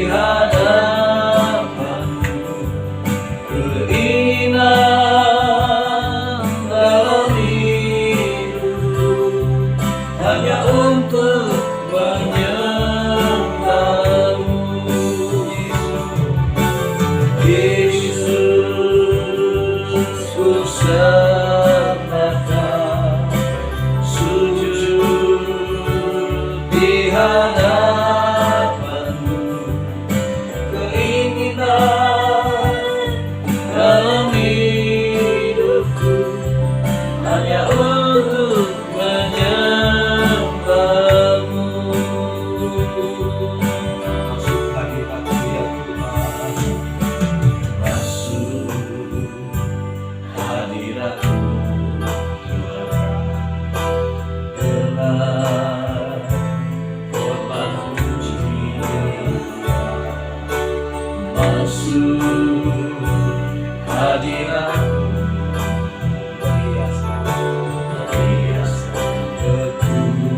hadapan-Mu, keinginan dalam hidupku hanya untuk menyembah-Mu. Yesus, ku sembahkan, sujud di hadapan-Mu, keinginan dalam hidupku hanya untuk menyembah-Mu. Masuk hadirat-Mu ya Tuhan, masuk hadirat-Mu Tuhan, dengan hormat puji. Masuk hadirat-Mu, meriaskan kekudusan.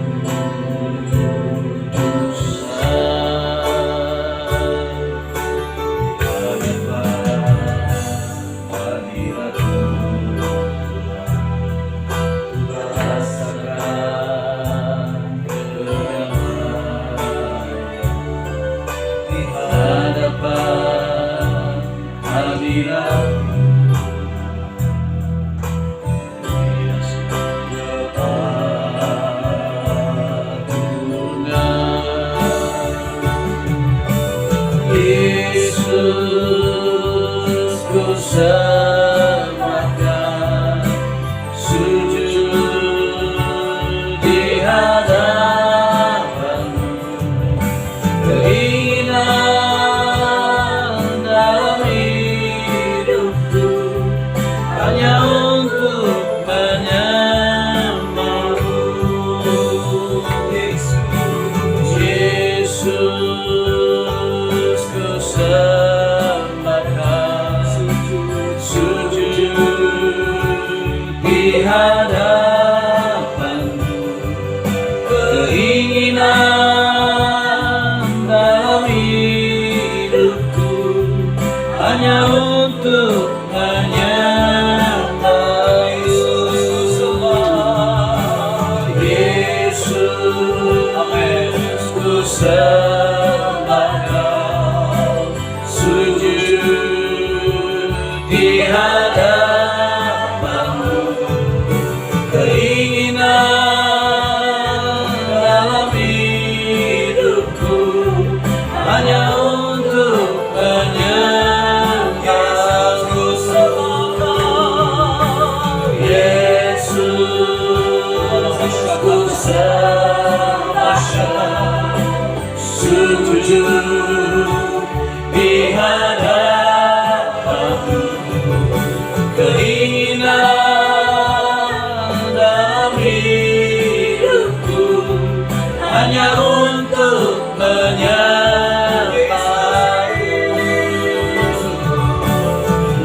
Hadirat-Mu Tuhan, rasakan kedamaian di hadapan hadirat-Mu. Meriaskan keagungan. Yesus, ku sembahkan, sujud di hadapan-Mu, keinginan dalam hidupku hanya untuk menyembah-Mu. Yesus, ku sembahkan, sujud di hadapan-Mu, keinginan dalam hidupku hanya untuk menyembah-Mu. Yesus, ku sembahkan, sujud di hadapan-Mu, keinginan dalam hidupku hanya untuk menyembah-Mu. Yesus, ku sembahkan, sujud di hadapan-Mu, keinginan dalam hidupku hanya untuk menyembah-Mu.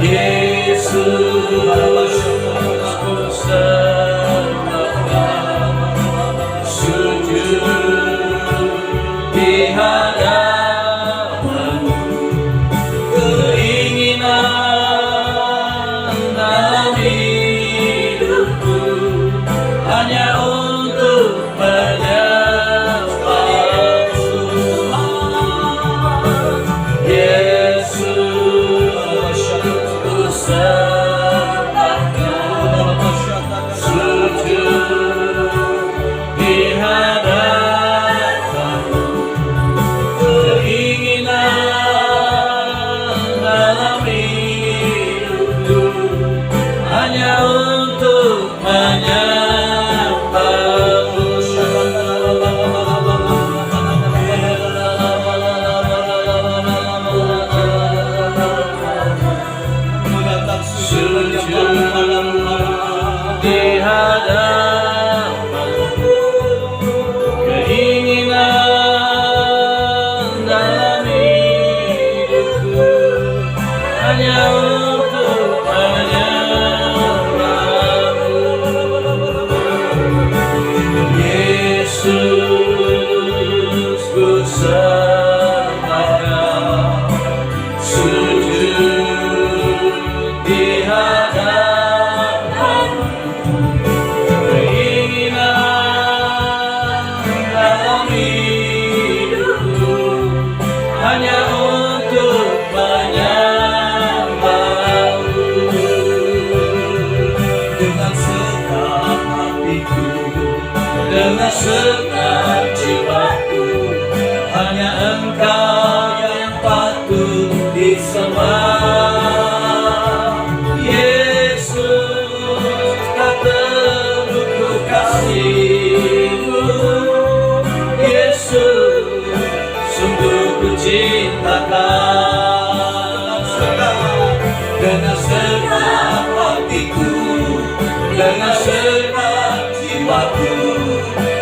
Yesus, ku sembahkan, sujud di hadapan-Mu, keinginan dalam hidupku hanya untuk menyembah-Mu. Yesus, ku sembahkan, sujud di hadapan-Mu, keinginan dalam hidupku hanya untuk menyembah-Mu. Sujud di hadapan-Mu, keinginan dalam hidupku hanya untuk menyembah-Mu. Yesus, ku sembahkan, segenap jiwaku, hanya Engkau yang patut disembah. Yesus, tak terukur kasih-Mu. Yesus, sungguh ku cinta Kau. Dengan segenap hatiku, dengan segenap jiwaku,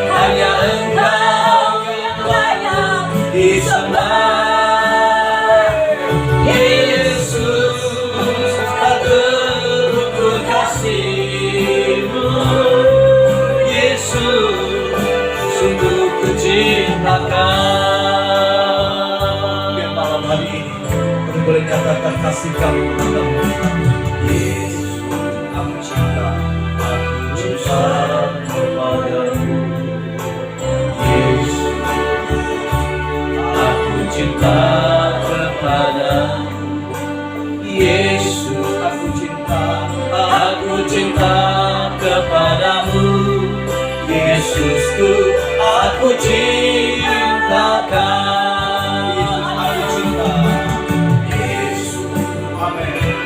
hanya Engkau yang layak disembah. Yesus, tak terukur kasih-Mu. Yesus, sungguh ku cinta Kau. Biar malam hari ini kami boleh katakan kasih kami kepadamu. Yesus, aku cinta kepadamu. Yesus, aku cinta kepadamu. Yesus, aku cinta kepadamu. Yesusku, aku cinta Kau. Yesus, amin.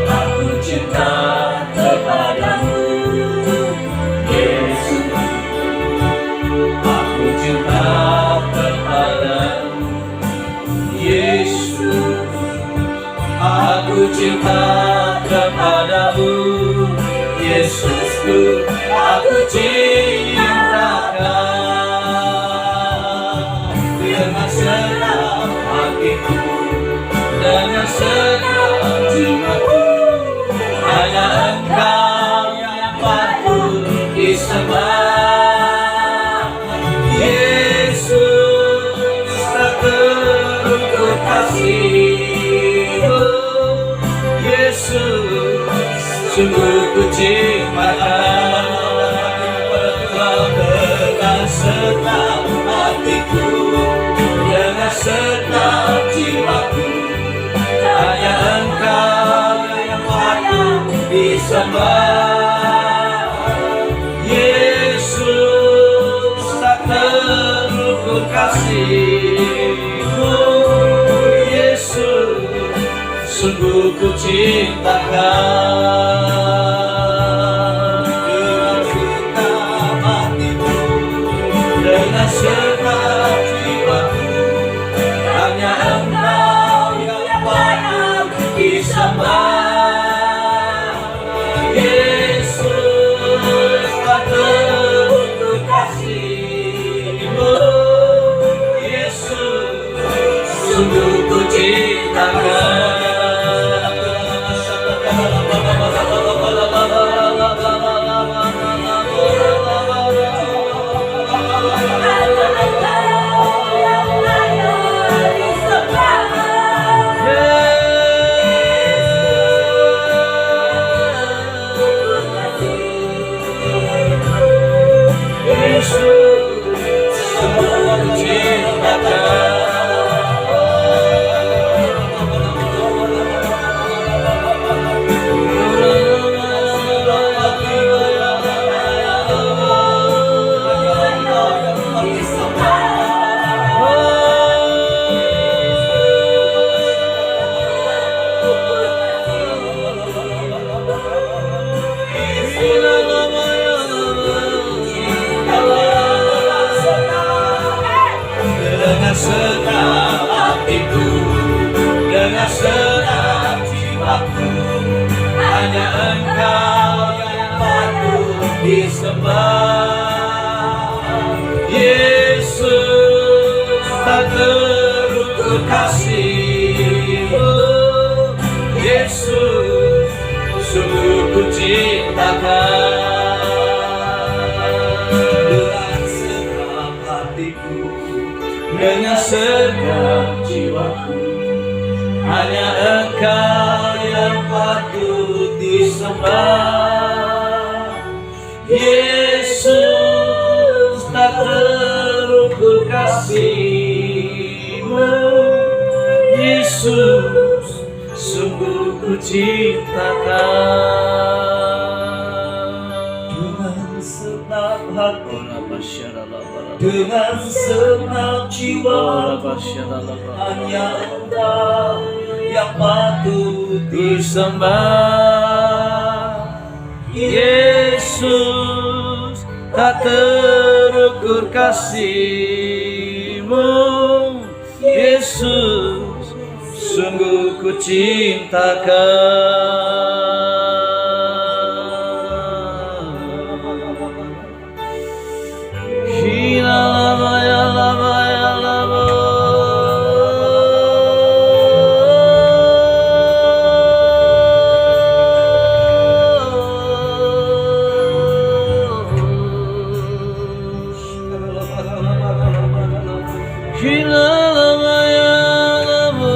Aku cinta kepadamu. Yesus, aku cinta kepadamu. Yesus, aku cinta kepadamu. Yesusku, aku cinta Kau. Dengan segenap hatiku, dengan segenap jiwaku, hanya Engkau yang patut disembah. Yesus, tak terukur kasih-Mu. Yesus, sungguh ku cinta Kau. Dengan segenap hatiku, dengan segenap jiwaku, hanya Engkau yang layak disembah. Yesus, tak terukur kasih-Mu. Yesus, sungguh ku cinta Kau. Dengan segenap jiwaku, hanya Engkau yang layak disembah. Yesus, tak terukur kasih-Mu. Yesus, sungguh ku cinta Kau. Dengan segenap hatiku, dengan segenap jiwaku, hanya Engkau yang patut disembah. Yesus, tak terukur kasih-Mu. Yesus, sungguh ku cinta Kau. Dengan segenap hatiku, dengan segenap jiwaku, hanya Engkau yang patut disembah. Yesus, tak terukur kasih-Mu. Yesus, sungguh ku cinta Kau. Dengan segenap hatiku, dengan segenap jiwa hanya Engkau yang patut disembah. Yesus, tak terukur kasih-Mu. Yesus, sungguh ku cintakan. Hina lama ya lama ya lama. Hina lama ya lama.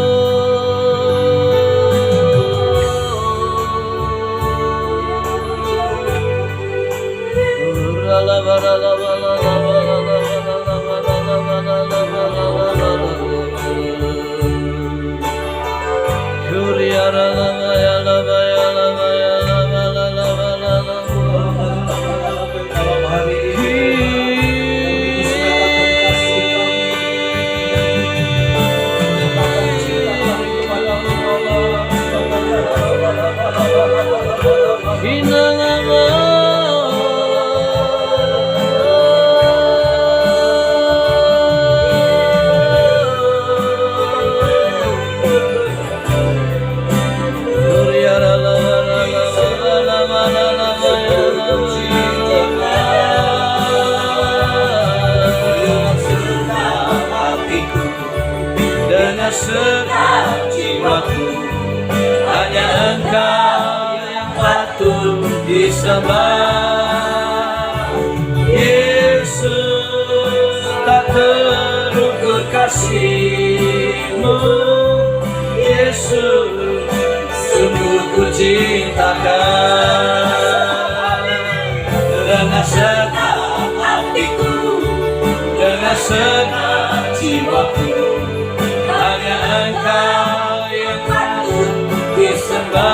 malam hari ini. Dengan segenap jiwaku, hanya Engkau yang patut disembah. Yesus, tak terukur kasih-Mu. Yesus, sungguh ku cintakan. Dengan segenap hatiku, dengan segenap jiwaku, hanya Engkau yang patut disembah.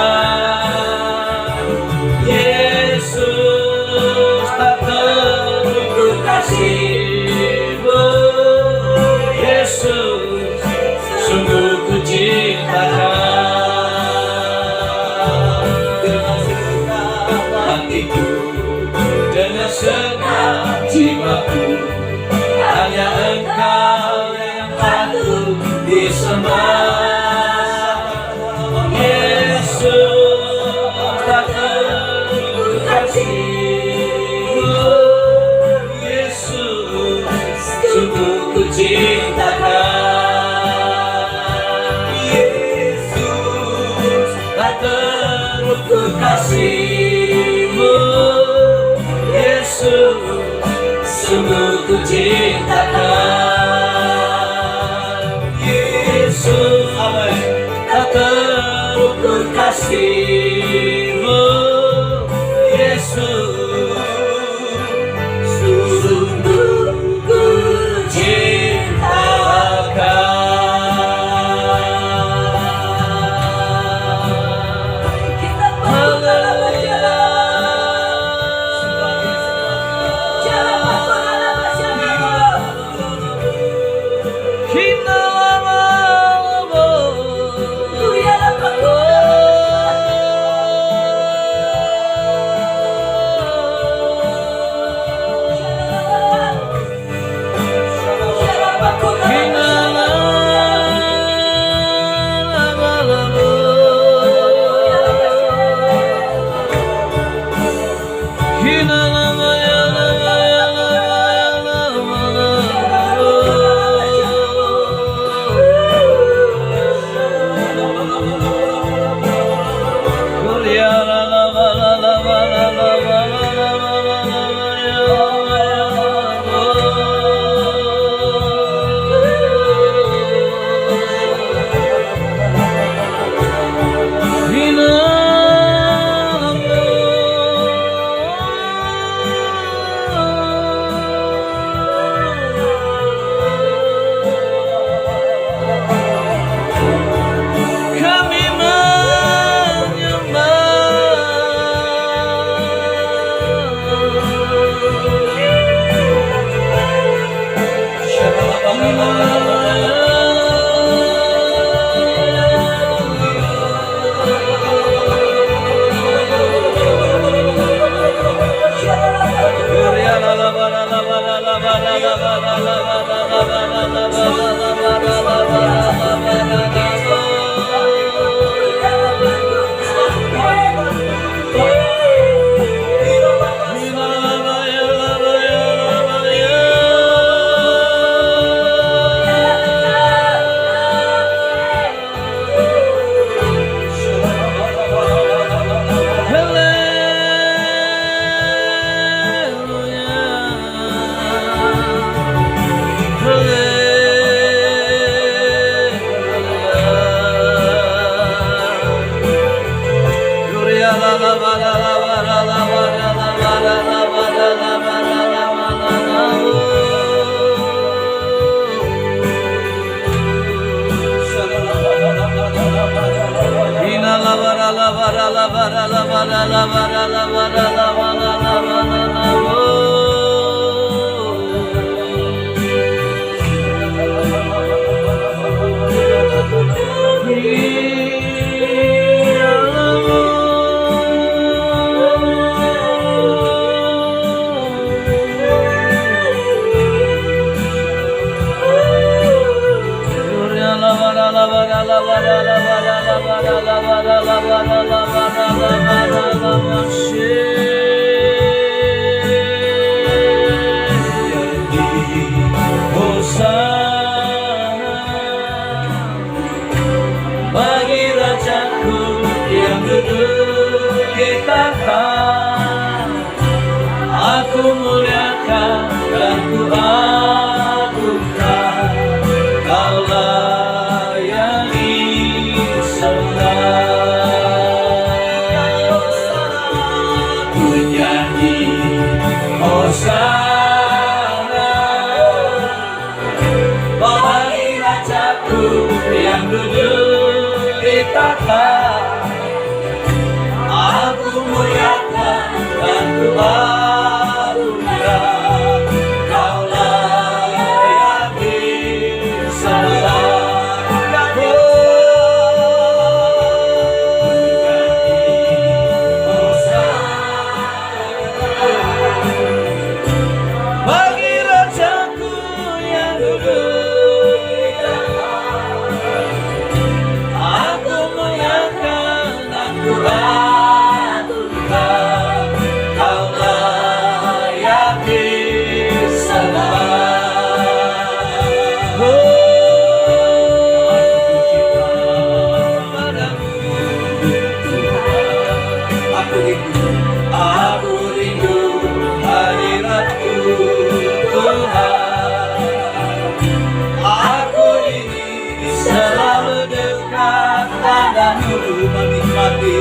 Yesus, tak terukur kasih-Mu. Yesus, sungguh ku cintakan. Dengan segenap hatiku, dengan segenap jiwaku, hanya Engkau yang patut disembah. Yesus, tak terukur kasih-Mu. Yesus, sungguh ku cintakan. Yesus, tak terukur kasih-Mu. Yesus, sungguh ku cintakan. Yesus, tak terukur kasih-Mu. Yesus, sungguh ku cintakan. Bagi rajaku yang duduk di tahta, aku muliakan dan ku agungkan, Kaulah yang disembah. Ku nyanyi Hosana bagi rajaku yang duduk di tahta, aku muliakan dan ku agungkan, Kaulah yang disembah. Bagi rajaku yang duduk di tahta, aku muliakan dan ku agungkan, Kaulah yang disembah. Aku rindu hadirat-Mu Tuhan. Aku ingin selalu dekat padamu, menikmati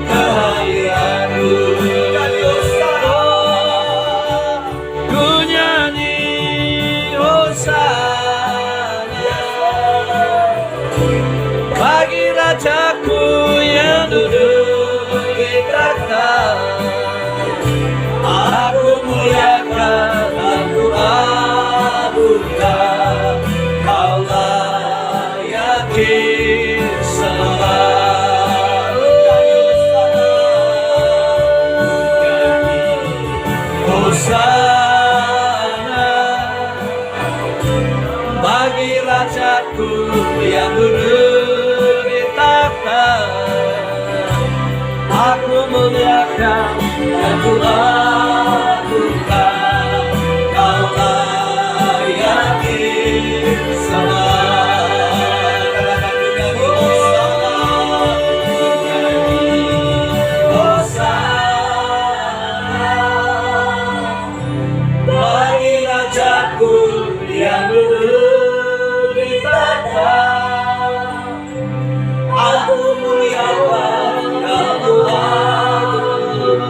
kehadiran-Mu. Ku nyanyi Hosana bagi rajaku yang duduk di tahta, aku muliakan dan ku agungkan, Kaulah yang disembah. Hosana bagi rajaku yang duduk di tahta, aku muliakan dan ku agungkan, Kaulah yang disembah. Bagi rajaku yang duduk di tahta, aku muliakan dan ku agungkan,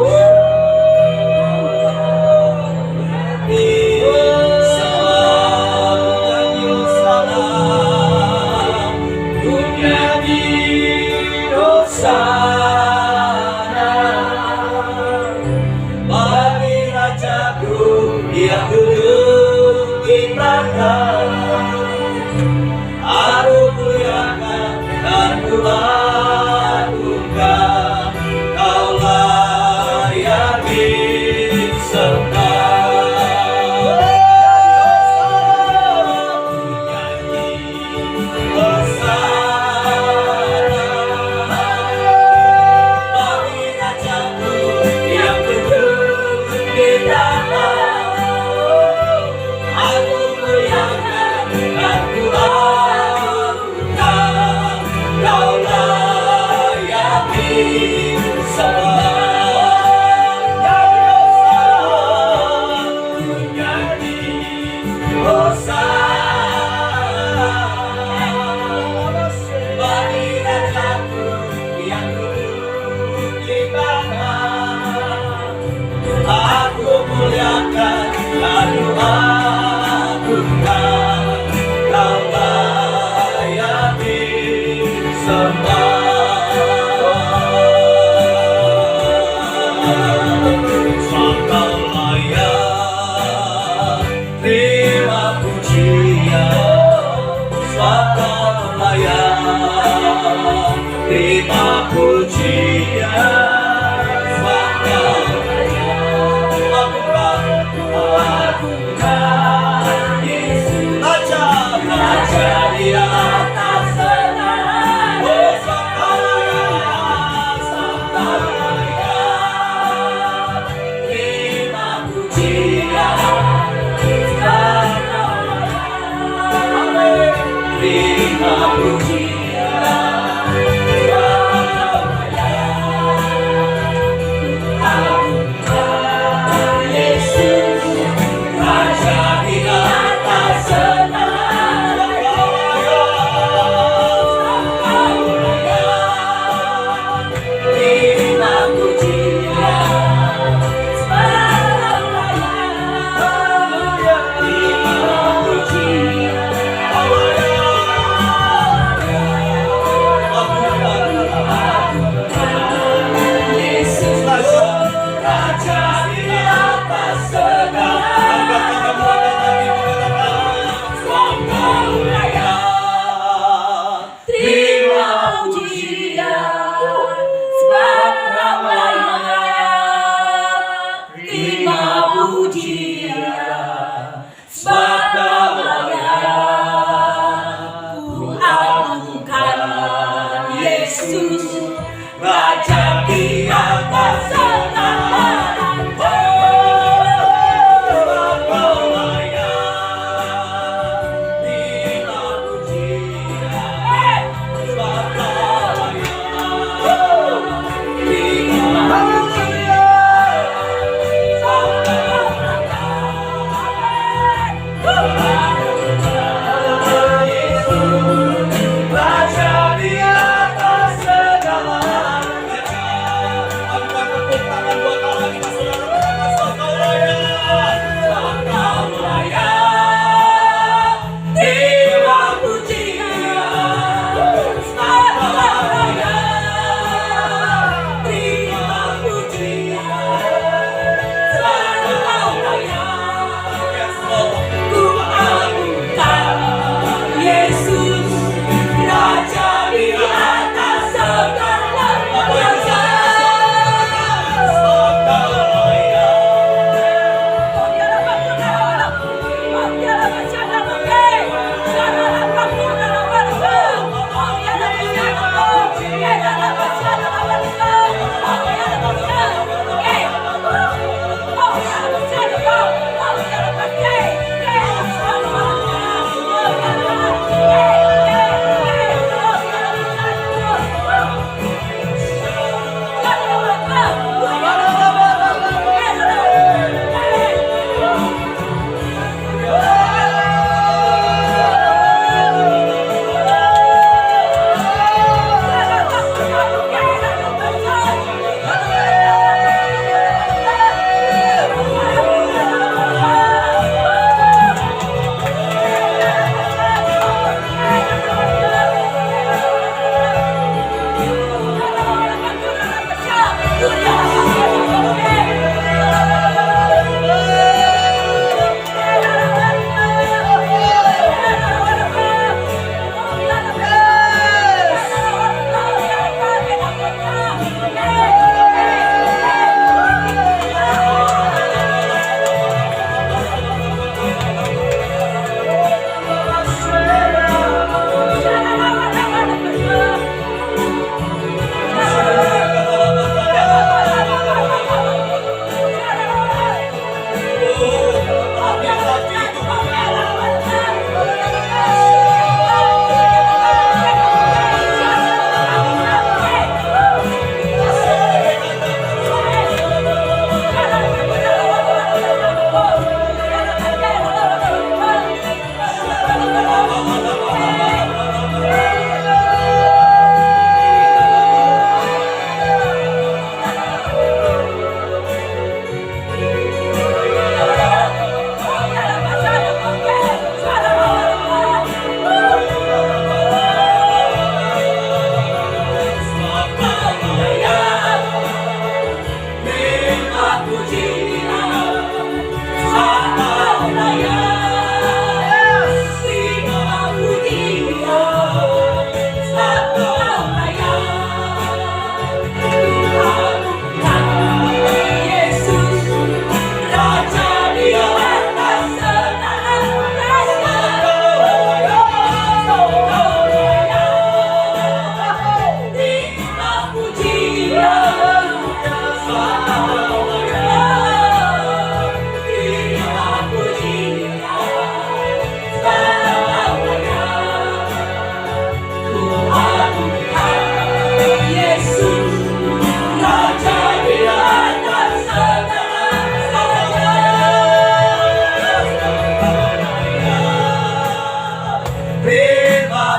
terima pujian. Yesus, Raja di atas segala. Terima pujian, terima pujian.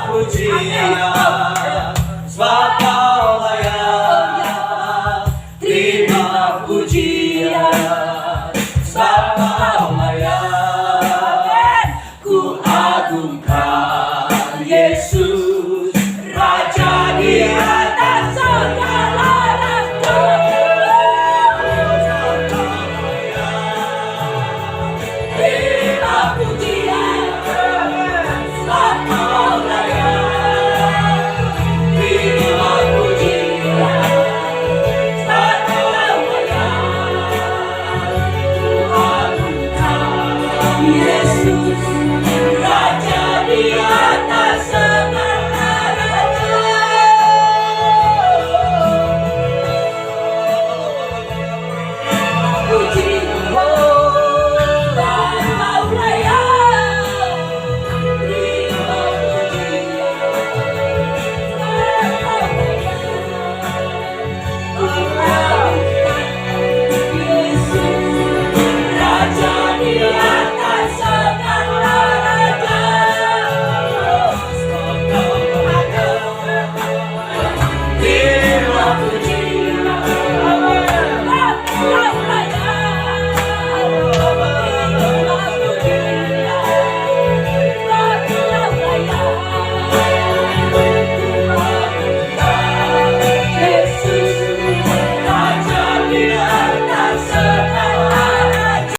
pujian, sebab Kau layak. Terima pujian, sebab Kau layak. Ku agungkan Yesus, Raja di atas segala raja. Terima pujian, sebab Kau layak. Terima pujian, sebab Kau layak. Ku agungkan Yesus, Raja di atas segala raja. Puji Tuhan, Kau layak. Terima pujian, sebab Kau layak. Ku agungkan Yesus, Raja di atas segala raja. Sebab Kau layak. Terima pujian, sebab Kau layak. Terima pujian, sebab Kau layak. Yesus, Raja di atas segala raja.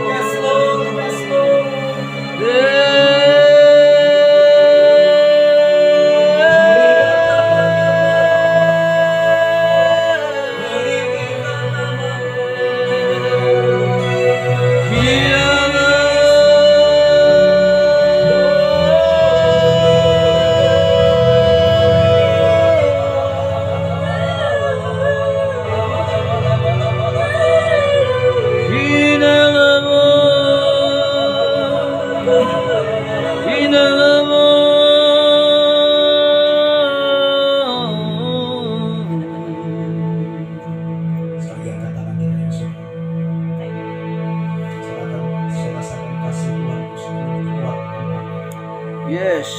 Yes, Lord, yes, Lord. Sekalian katakan kita yang suka. Silakan saya rasakan kasih Tuhan sungguh kuat. Yes.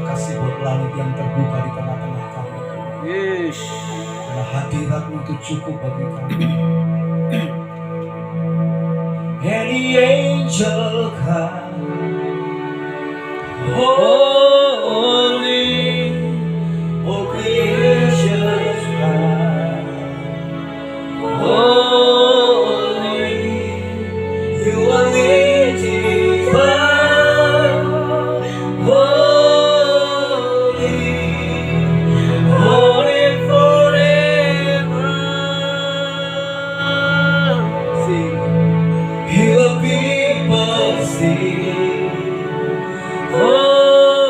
Kasih buat langit yang terbuka di tengah-tengah kami. Yes. Karena hadirat-Mu itu cukup bagi kami. And the angel come, Holy. all creation cry, Holy. you are lifted high, holy, holy forever. Sing, your people sing, Holy.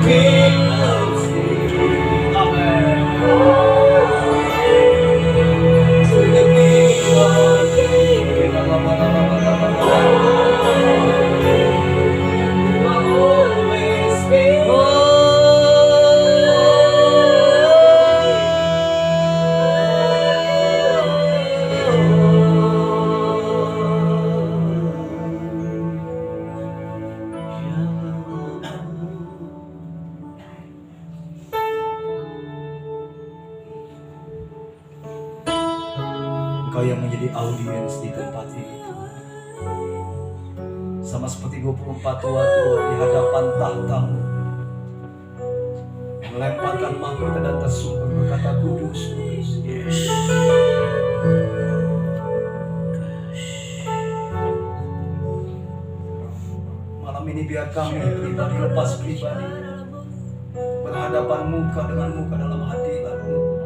King of Kings. Amen. To the King of Kings. You are always Engkau yang menjadi audiens di tempat ini, sama seperti 24 tua-tua di hadapan tahtamu, melemparkan mahkota dan tersungkur berkata kudus, kudus. Malam ini biar kami pribadi lepas pribadi berhadapan muka dengan muka dalam hadirat-Mu.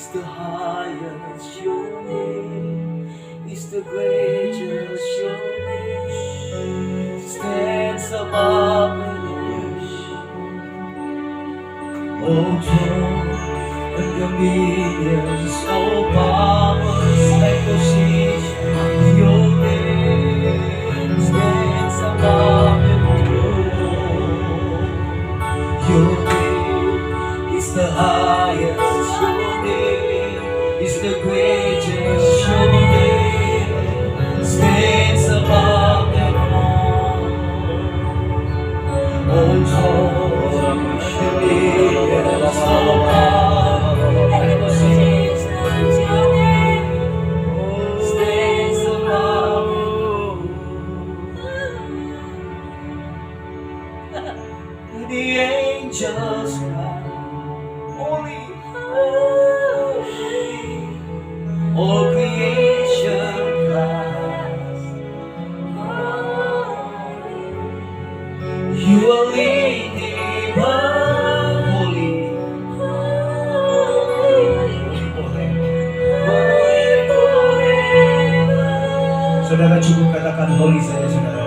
The highest, your name is the greatest, your name stands above the earth. Oh, throne and dominions, all powers and positions, your name stands above the earth. Your name is the highest. Is the greatest, your name stands above them all. Oh, throne, dominions, all power and positions, your name stands above them. The angels cry, holy, holy. All creation cries, you are leading holy, Saudara cukup katakan holy saja, saudara.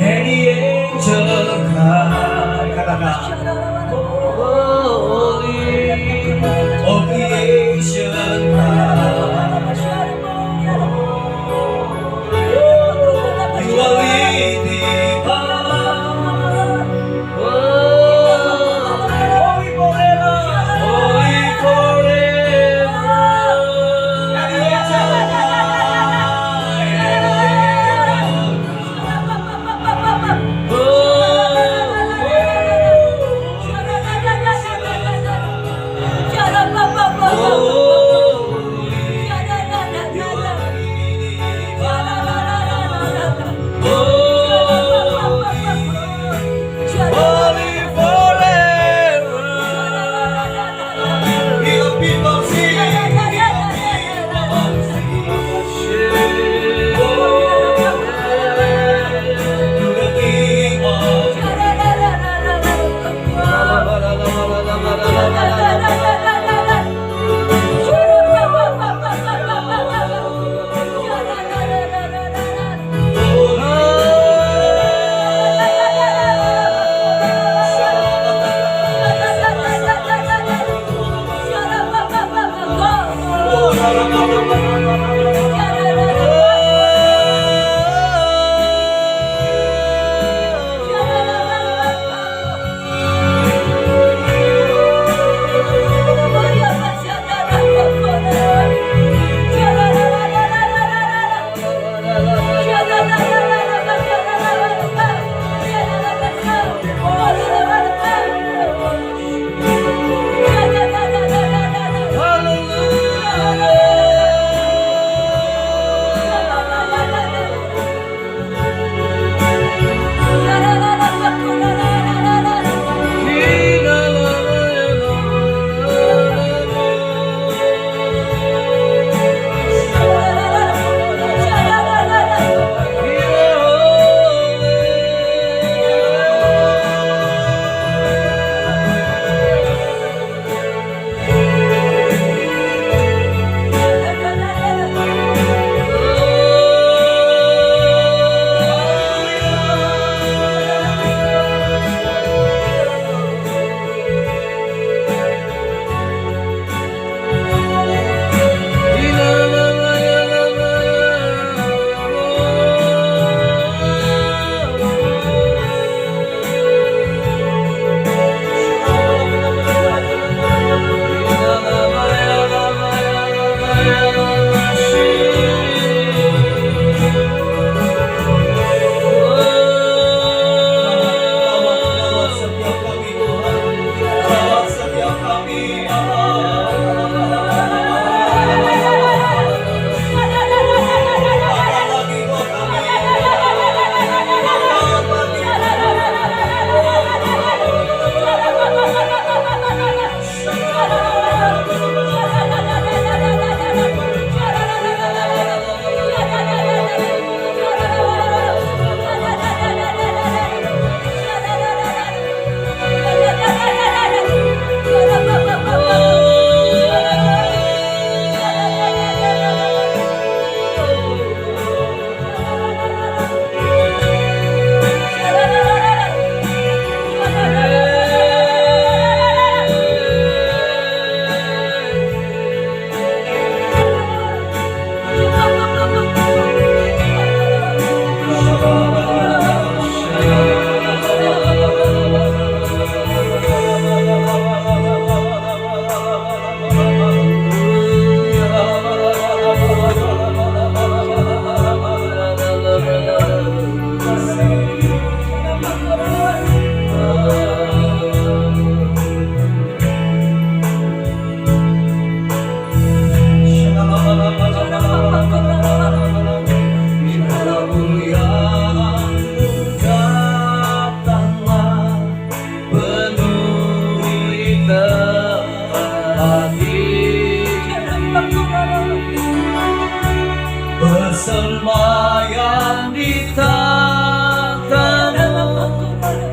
And the angel cry, katakan holy, all creation cries. bersemayam di tahta-Mu,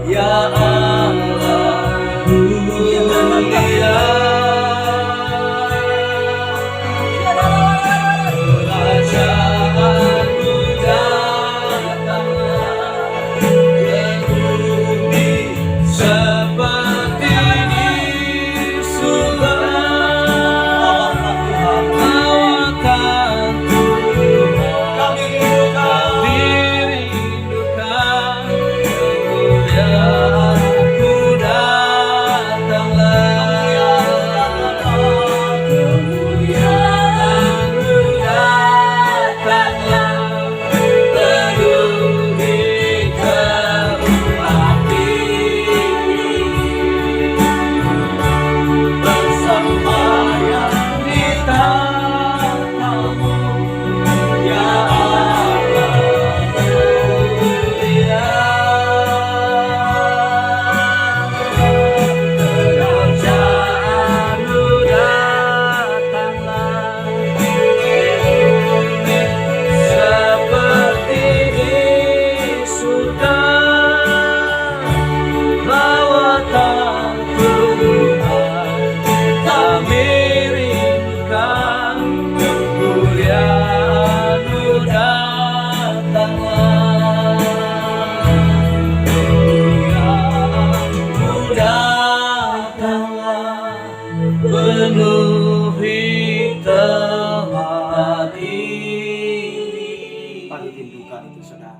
ya Allah mulia. Kerajaan-Mu datanglah ke bumi seperti di surga. Lawatan Tuhan kami rindukan, kemuliaan-Mu datanglah, penuhi tempat ini. Paling rindukan itu saudara.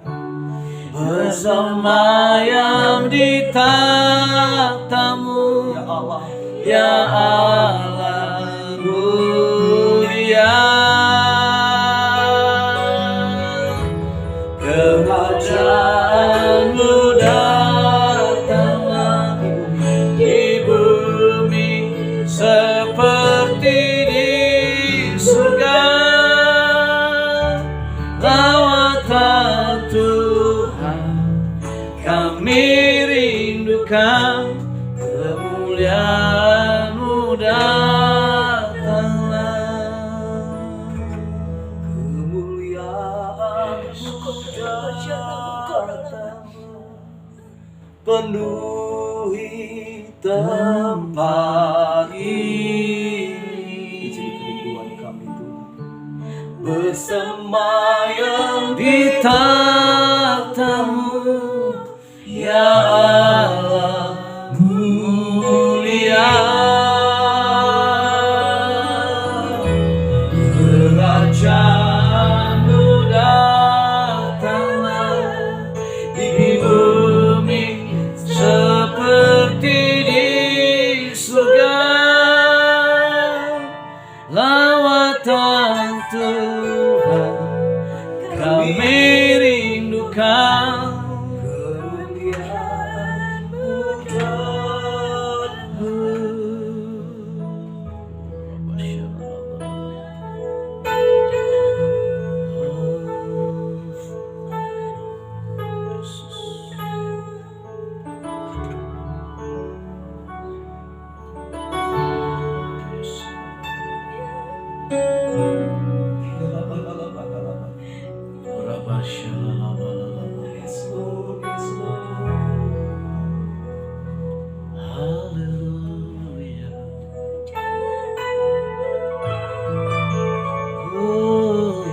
Bersemayam di tahta-Mu, Ya Allah, ya Allah mulia. Kerajaan-Mu datanglah di bumi seperti di surga. Lawatan Tuhan kami rindukan, kemuliaan-Mu datanglah. kemuliaan-Mu datang, penuhi tempat ini. Ijin kerinduan kami Tuhan. Bersemayam Di tahta-Mu, ya Allah mulia. Kerajaan-Mu datanglah di bumi seperti di surga. Lawatan Tuhan kami rindukan, kemuliaan-Mu Haleluya. Oh,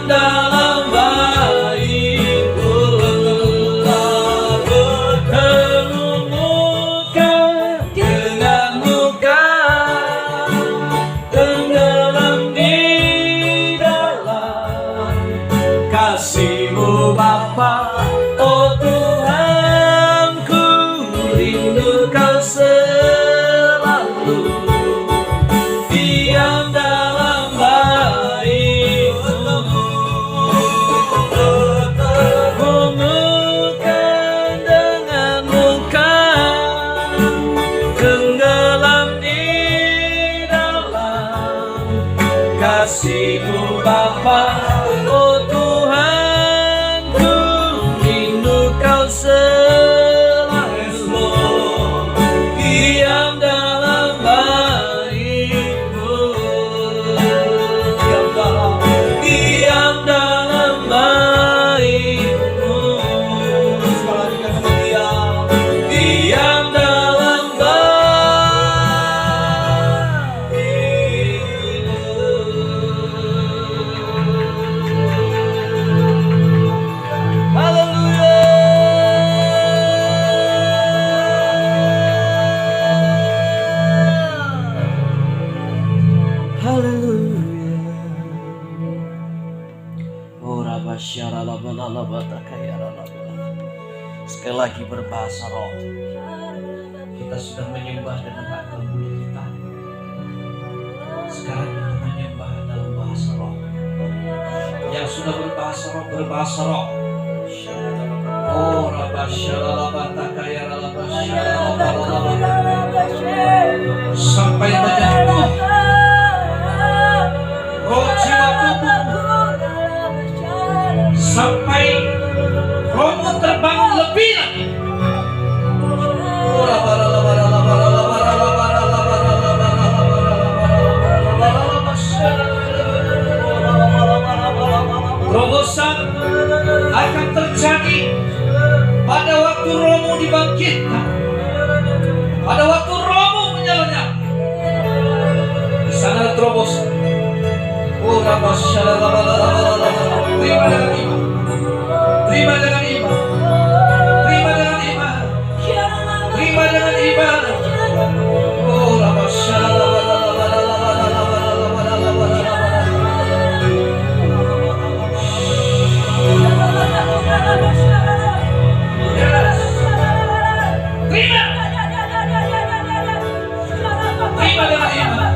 dalam baitmu bertemu muka dengan muka, tenggelam di dalam kasih-Mu Bapa. Oh Tuhan, ku rindu Kau selalu diam dalam baitmu, muka dengan muka, tenggelam di dalam kasih-Mu Bapa. Oh Tuhan, ku rindu Kau selalu diam dalam baitmu, diam dalam baitmu, diam dalam baitmu. Haleluya. Oh Rabba Syarala Balala Batakaya. Sekali lagi berbahasa roh. Kita sudah menyembah dengan akal budi kita. Sekarang kita menyembah dalam bahasa roh. Yang sudah berbahasa roh, berbahasa roh. Oh Rabba Syarala Batakaya, Rabba Syarala Balala, sampai menyentuh roh jiwa tubuh, sampai rohmu terbangun lebih lagi. Terobosan akan terjadi pada waktu rohmu dibangkitkan, pada waktu rohmu menyala-nyala. Di sana ada terobosan. Oh Rabba Syarala, terima dengan iman, terima dengan iman, terima dengan iman, terima dengan iman. Oh Rabba Syarala, terima dengan iman.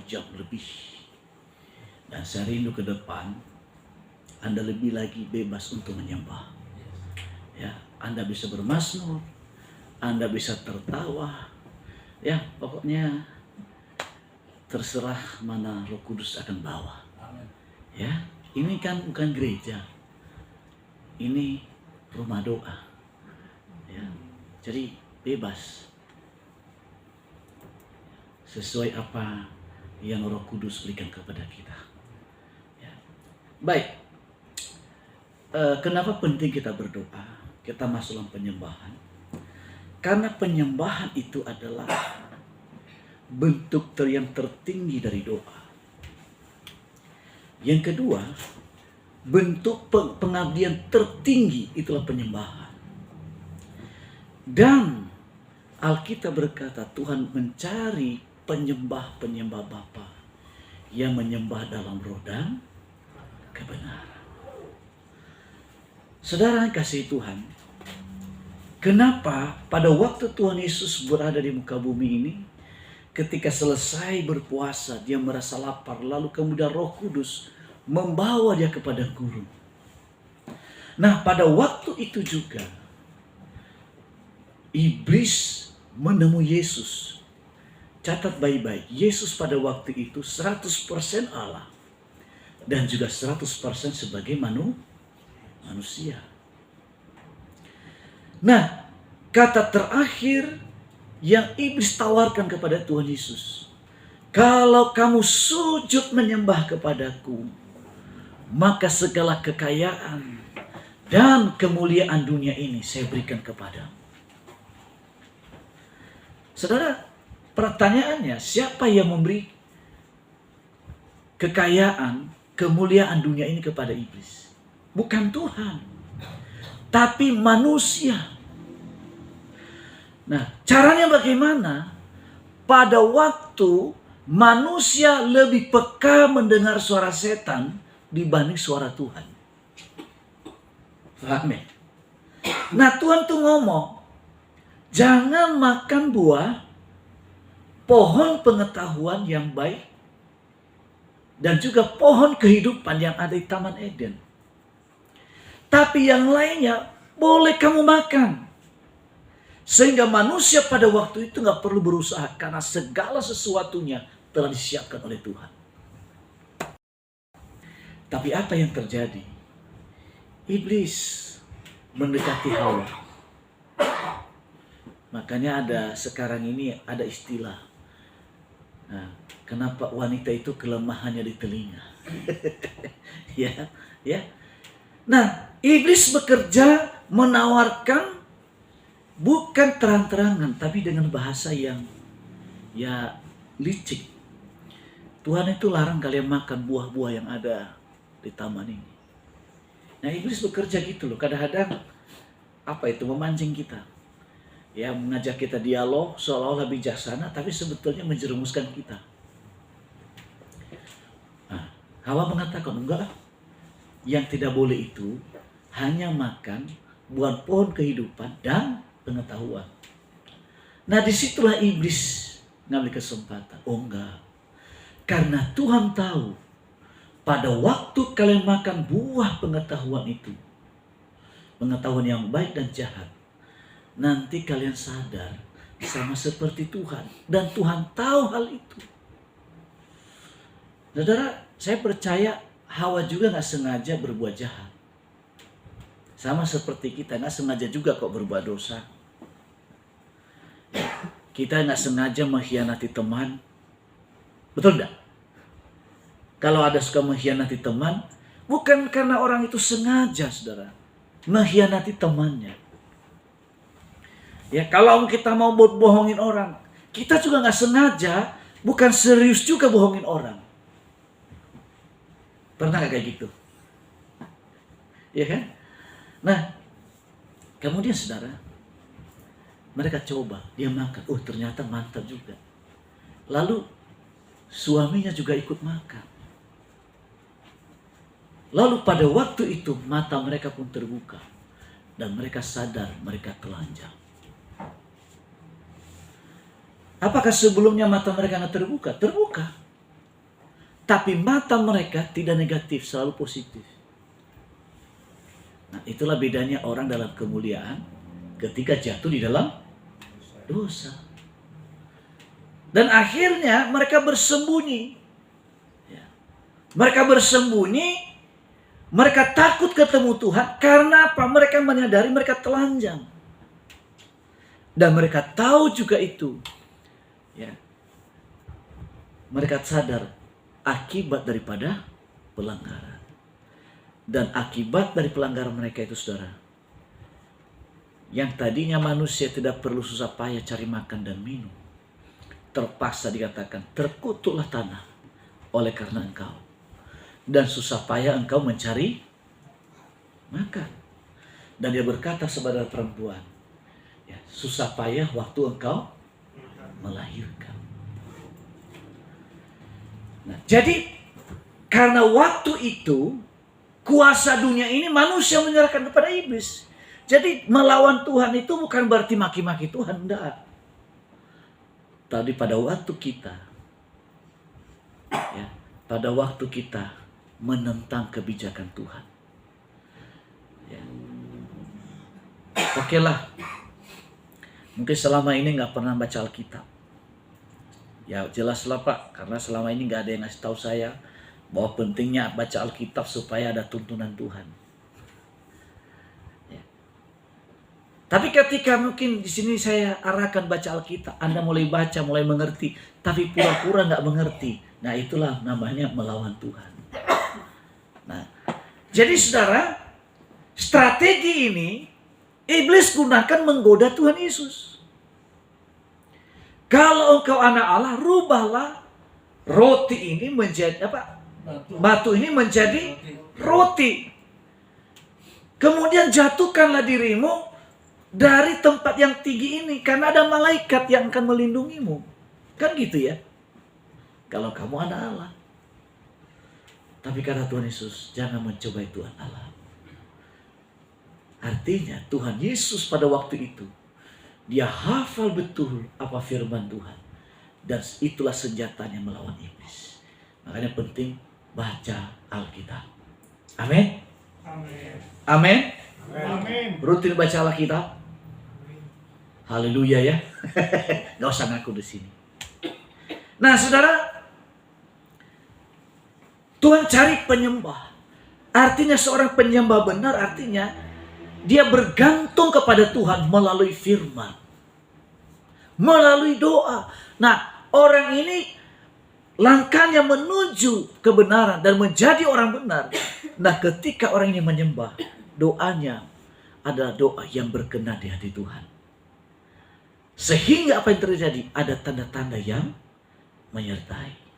jam lebih. Dan saya rindu ke depan Anda lebih lagi bebas untuk menyembah. Ya, Anda bisa bermazmur, Anda bisa tertawa. Ya, pokoknya terserah mana Roh Kudus akan bawa. Ya, ini kan bukan gereja. Ini rumah doa. Ya. Jadi bebas. Sesuai apa yang Roh Kudus berikan kepada kita. Ya. Baik. Kenapa penting kita berdoa? Kita masuk dalam penyembahan. Karena penyembahan itu adalah bentuk yang tertinggi dari doa. Yang kedua, bentuk pengabdian tertinggi itulah penyembahan. Dan Alkitab berkata Tuhan mencari penyembah-penyembah Bapa yang menyembah dalam roh dan kebenaran. Saudara yang kasih Tuhan, kenapa pada waktu Tuhan Yesus berada di muka bumi ini, ketika selesai berpuasa, dia merasa lapar. Lalu kemudian Roh Kudus membawa dia kepada gurun. Nah, pada waktu itu juga, iblis menemui Yesus. Catat baik-baik, Yesus pada waktu itu 100% Allah. Dan juga 100% sebagai manusia. Nah, kata terakhir yang iblis tawarkan kepada Tuhan Yesus, kalau kamu sujud menyembah kepadaku, maka segala kekayaan dan kemuliaan dunia ini saya berikan kepadamu. Saudara, pertanyaannya, siapa yang memberi kekayaan, kemuliaan dunia ini kepada iblis? Bukan Tuhan, tapi manusia. Nah, caranya bagaimana? Pada waktu manusia lebih peka mendengar suara setan dibanding suara Tuhan. Paham ya? Nah, Tuhan tuh ngomong, jangan makan buah pohon pengetahuan yang baik dan juga pohon kehidupan yang ada di Taman Eden. Tapi yang lainnya boleh kamu makan. Sehingga manusia pada waktu itu gak perlu berusaha karena segala sesuatunya telah disiapkan oleh Tuhan. Tapi apa yang terjadi? Iblis mendekati Hawa. Makanya sekarang ini ada istilah. Nah, kenapa wanita itu kelemahannya di telinga? ya. Nah, iblis bekerja menawarkan bukan terang-terangan, tapi dengan bahasa yang licik. Tuhan itu larang kalian makan buah-buah yang ada di taman ini. Nah, iblis bekerja gitu loh. Kadang-kadang memancing kita. Ya, mengajak kita dialog seolah-olah bijaksana, tapi sebetulnya menjerumuskan kita. Nah, Hawa mengatakan, enggak, yang tidak boleh itu hanya makan buah pohon kehidupan dan pengetahuan. Nah, disitulah iblis ngambil kesempatan. Oh enggak, karena Tuhan tahu pada waktu kalian makan buah pengetahuan itu, pengetahuan yang baik dan jahat, nanti kalian sadar sama seperti Tuhan, dan Tuhan tahu hal itu. Saudara, saya percaya Hawa juga gak sengaja berbuat jahat. Sama seperti kita, gak sengaja juga kok berbuat dosa. Kita gak sengaja mengkhianati teman. Betul gak? Kalau ada suka mengkhianati teman, bukan karena orang itu sengaja, saudara, mengkhianati temannya. Ya, kalau kita mau bohongin orang, kita juga gak sengaja, bukan serius juga bohongin orang. Pernah gak kayak gitu? Ya kan? Nah, kemudian saudara, mereka coba, dia makan. Oh, ternyata mantap juga. Lalu suaminya juga ikut makan. Lalu pada waktu itu mata mereka pun terbuka. Dan mereka sadar mereka telanjang. Apakah sebelumnya mata mereka tidak terbuka? Terbuka. tapi mata mereka tidak negatif, selalu positif. Nah, itulah bedanya orang dalam kemuliaan ketika jatuh di dalam dosa. Dan akhirnya mereka bersembunyi. Ya. Mereka bersembunyi, mereka takut ketemu Tuhan. Karena apa? Mereka menyadari mereka telanjang. Dan mereka tahu juga itu. Ya. Mereka sadar akibat daripada pelanggaran. Dan akibat dari pelanggaran mereka itu, saudara, yang tadinya manusia tidak perlu susah payah cari makan dan minum, terpaksa dikatakan terkutuklah tanah oleh karena engkau, dan susah payah engkau mencari makan. Dan dia berkata kepada perempuan, ya, susah payah waktu engkau melahirkan. Nah, jadi karena waktu itu kuasa dunia ini manusia menyerahkan kepada iblis. Jadi melawan Tuhan itu bukan berarti maki-maki Tuhan, enggak. Tadi pada waktu kita, ya, pada waktu kita menentang kebijakan Tuhan, ya. Oke lah, mungkin selama ini nggak pernah baca Alkitab. Ya jelaslah Pak, karena selama ini nggak ada yang ngasih tahu saya bahwa pentingnya baca Alkitab supaya ada tuntunan Tuhan. Ya. Tapi ketika mungkin di sini saya arahkan baca Alkitab, Anda mulai baca, mulai mengerti, tapi pura-pura nggak mengerti. Nah itulah namanya melawan Tuhan. Nah, jadi saudara, strategi ini iblis gunakan menggoda Tuhan Yesus. Kalau engkau anak Allah, rubahlah roti ini menjadi apa? Batu ini menjadi roti. Kemudian jatuhkanlah dirimu dari tempat yang tinggi ini, karena ada malaikat yang akan melindungimu. Kan gitu ya. Kalau kamu anak Allah. Tapi kata Tuhan Yesus, jangan mencobai Tuhan Allah. Artinya Tuhan Yesus pada waktu itu, dia hafal betul apa firman Tuhan. Dan itulah senjatanya melawan iblis. Makanya penting baca Alkitab. Amin. Amin. Amin. Rutin baca Alkitab. Haleluya ya. Gak usah ngaku di sini. Nah saudara, Tuhan cari penyembah. Artinya seorang penyembah benar, artinya dia bergantung kepada Tuhan melalui firman, melalui doa. Nah, orang ini langkahnya menuju kebenaran dan menjadi orang benar. Nah, ketika orang ini menyembah, doanya adalah doa yang berkenan di hati Tuhan. Sehingga apa yang terjadi? Ada tanda-tanda yang menyertai.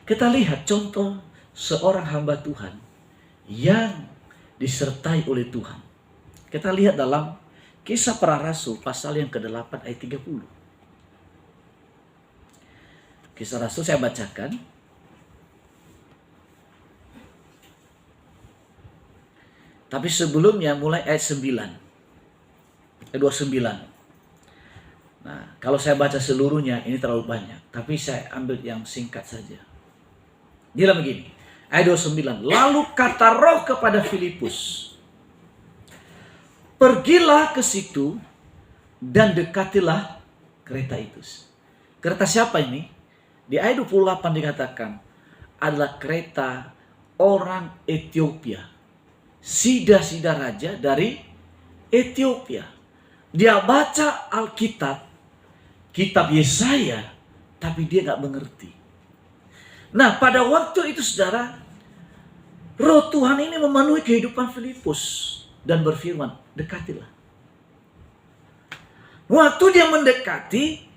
Kita lihat contoh seorang hamba Tuhan yang disertai oleh Tuhan. Kita lihat dalam Kisah Para Rasul pasal yang ke-8 ayat 30. Kisah Rasul saya bacakan. Tapi sebelumnya mulai ayat 9. Ayat 29. Nah, kalau saya baca seluruhnya ini terlalu banyak. Tapi saya ambil yang singkat saja. Dia begini. Ayat 29. Lalu kata Roh kepada Filipus, pergilah ke situ dan dekatilah kereta itu. Kereta siapa ini? Di ayat 28 dikatakan adalah kereta orang Ethiopia. Sida-sida raja dari Ethiopia. Dia baca Alkitab, kitab Yesaya, tapi dia gak mengerti. Nah pada waktu itu saudara, Roh Tuhan ini memenuhi kehidupan Filipus dan berfirman, dekatilah. Waktu dia mendekati,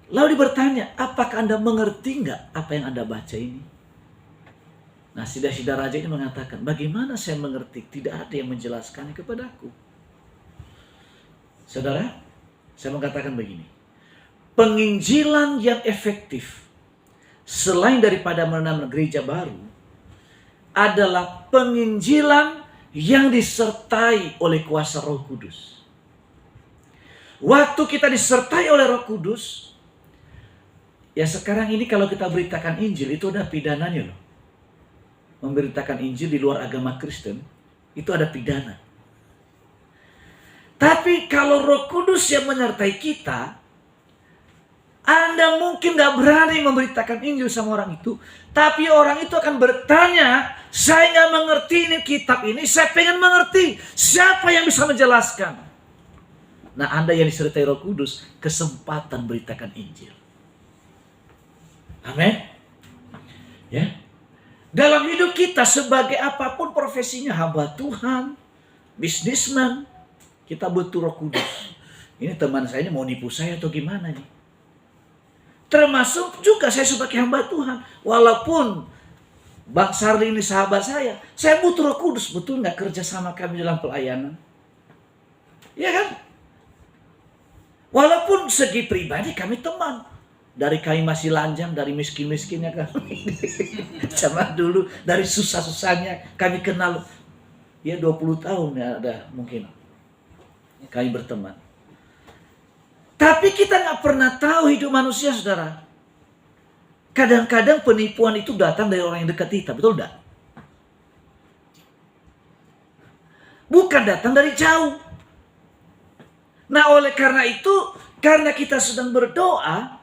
lalu dia bertanya, apakah Anda mengerti nggak apa yang Anda baca ini? Nah, sida-sida raja ini mengatakan, bagaimana saya mengerti? Tidak ada yang menjelaskannya kepadaku. Saudara, saya mengatakan begini, penginjilan yang efektif selain daripada menanam gereja baru adalah penginjilan yang disertai oleh kuasa Roh Kudus. Waktu kita disertai oleh Roh Kudus, Ya sekarang ini kalau kita beritakan Injil itu ada pidananya loh. Memberitakan Injil di luar agama Kristen itu ada pidana. Tapi kalau Roh Kudus yang menyertai kita, Anda mungkin gak berani memberitakan Injil sama orang itu. Tapi orang itu akan bertanya, saya gak mengerti ini kitab ini, saya pengen mengerti. Siapa yang bisa menjelaskan? Nah, Anda yang disertai Roh Kudus, kesempatan beritakan Injil. Amin. Ya. Dalam hidup kita sebagai apapun profesinya, hamba Tuhan, bisnismen, kita butuh Roh Kudus. Ini teman saya ini mau nipu saya atau gimana nih? Termasuk juga saya sebagai hamba Tuhan. Walaupun Bang Sarli ini sahabat saya butuh Roh Kudus. Betul nggak kerja sama kami dalam pelayanan? Iya kan? Walaupun segi pribadi kami teman. Dari kami masih lanjang, dari miskin-miskinnya kami. Sama dulu, dari susah-susahnya kami kenal. Ya 20 tahun ya ada mungkin. Kami berteman. Tapi kita nggak pernah tahu hidup manusia, saudara. Kadang-kadang penipuan itu datang dari orang yang dekat kita, betul enggak? Bukan datang dari jauh. Nah, oleh karena itu, karena kita sedang berdoa,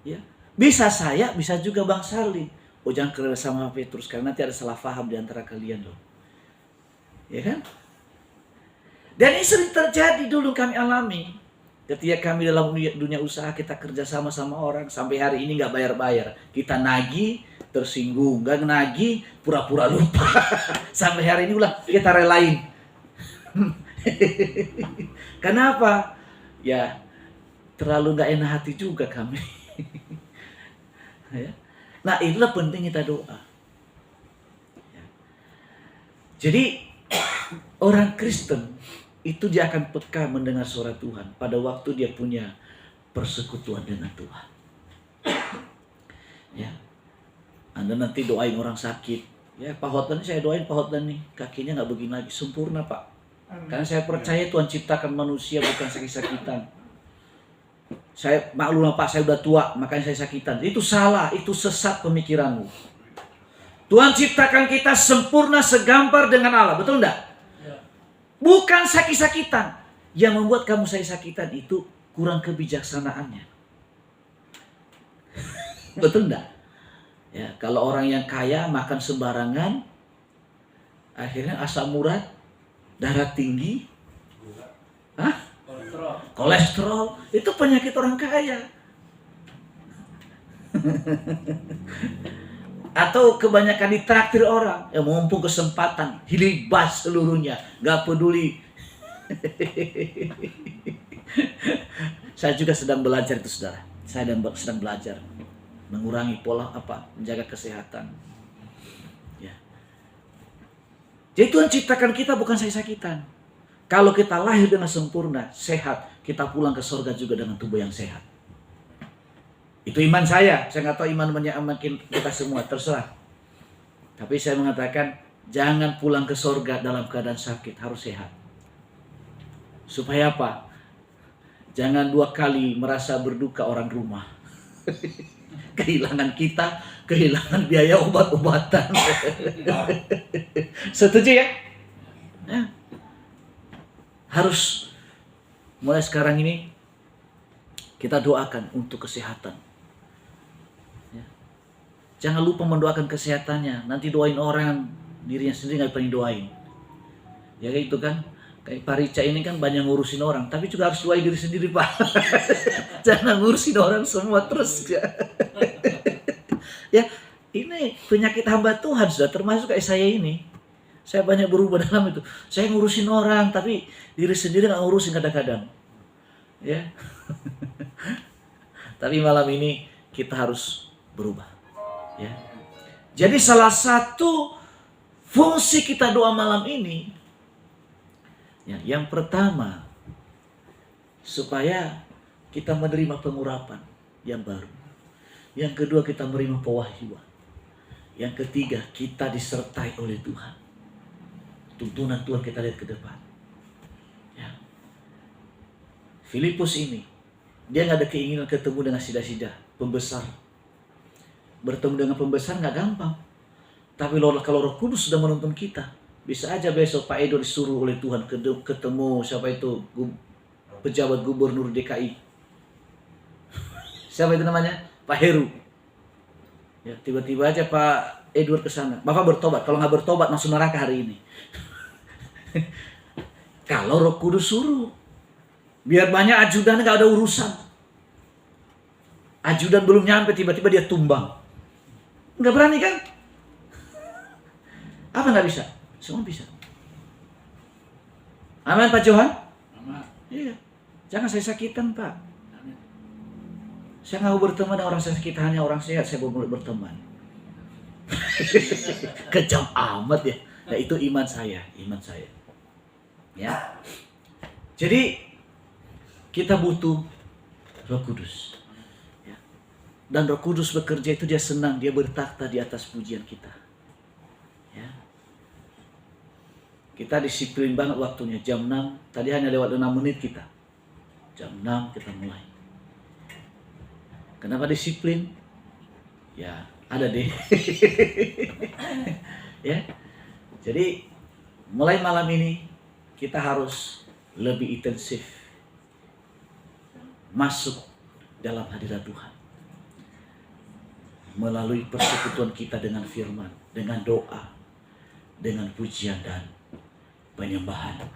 ya, bisa saya, bisa juga Bang Sarli. Oh, jangan kerja sama Petrus, karena nanti ada salah paham di antara kalian loh. Ya kan? Dan ini sering terjadi dulu kami alami. Ketika kami dalam dunia usaha, kita kerja sama orang. Sampai hari ini gak bayar-bayar. Kita nagih, tersinggung. Gak nagih, pura-pura lupa. Sampai hari ini ulah kita relain. Kenapa? Ya, terlalu gak enak hati juga kami. Ya. Nah, itulah penting kita doa. Ya. Jadi, orang Kristen itu dia akan peka mendengar suara Tuhan pada waktu dia punya persekutuan dengan Tuhan. Ya, Anda nanti doain orang sakit. Ya, Pak Hotlan, saya doain Pak Hotlan nih, kakinya nggak begini lagi, sempurna Pak. Karena saya percaya Tuhan ciptakan manusia bukan sakit-sakitan. Saya maklum Pak, saya udah tua, makanya saya sakitan. Itu salah, itu sesat pemikiranmu. Tuhan ciptakan kita sempurna segambar dengan Allah, betul enggak? Bukan sakit-sakitan. Yang membuat kamu sakitan itu kurang kebijaksanaannya. Betul enggak? Ya, kalau orang yang kaya makan sembarangan, akhirnya asam urat, darah tinggi, kolesterol, itu penyakit orang kaya. Atau kebanyakan ditraktir orang yang mumpung kesempatan, hilibas seluruhnya, gak peduli. Saya juga sedang belajar itu, saudara. Saya sedang belajar mengurangi pola menjaga kesehatan. Ya. Jadi Tuhan ciptakan kita bukan sakitan. Kalau kita lahir dengan sempurna, sehat, kita pulang ke surga juga dengan tubuh yang sehat. Itu iman saya nggak tahu iman makin kita semua, terserah. Tapi saya mengatakan, jangan pulang ke surga dalam keadaan sakit, harus sehat. Supaya apa? Jangan 2 kali merasa berduka orang rumah. Kehilangan kita, kehilangan biaya obat-obatan. Setuju ya? Ya. Harus mulai sekarang ini kita doakan untuk kesehatan. Ya. Jangan lupa mendoakan kesehatannya. Nanti doain orang, dirinya sendiri nggak pernah doain. Ya kayak itu kan. Kayak Pak Rica ini kan banyak ngurusin orang, tapi juga harus doain diri sendiri Pak. Jangan ngurusin orang semua terus. Ya, ini penyakit hamba Tuhan sudah termasuk kayak saya ini. Saya banyak berubah dalam itu. Saya ngurusin orang, tapi diri sendiri nggak ngurusin kadang-kadang. Ya. Tapi malam ini kita harus berubah. Ya. Jadi salah satu fungsi kita doa malam ini, ya, yang pertama, supaya kita menerima pengurapan yang baru. Yang kedua, kita menerima pewahyuan. Yang ketiga, kita disertai oleh Tuhan. Tuntunan Tuhan kita lihat ke depan. Ya. Filipus ini, dia nggak ada keinginan ketemu dengan sida-sida. pembesar. Bertemu dengan pembesar nggak gampang. Tapi kalau Roh Kudus sudah menuntun kita, bisa aja besok Pak Edo disuruh oleh Tuhan ketemu siapa itu pejabat gubernur DKI. Siapa itu namanya? Pak Heru. Ya, tiba-tiba aja Pak Edward ke sana. Bapak bertobat. Kalau nggak bertobat masuk neraka hari ini. Kalau Roh Kudus suruh, biar banyak ajudan nggak ada urusan. Ajudan belum nyampe tiba-tiba dia tumbang. Nggak berani kan? Apa nggak bisa? Semua bisa. Amin Pak Johan? Amin. Iya. Jangan saya sakitan Pak. Saya nggak mau berteman dengan orang sakit, hanya orang sehat saya mau berteman. Kejam amat ya. Nah itu iman saya. Ya. Jadi kita butuh Roh Kudus. Ya. Dan Roh Kudus bekerja itu dia senang, dia bertakhta di atas pujian kita. Ya. Kita disiplin banget waktunya, jam 6, tadi hanya lewat 6 menit kita. Jam 6 kita mulai. Kenapa disiplin? Ya, ada deh. Ya. Jadi mulai malam ini kita harus lebih intensif masuk dalam hadirat Tuhan. Melalui persekutuan kita dengan firman, dengan doa, dengan pujian dan penyembahan.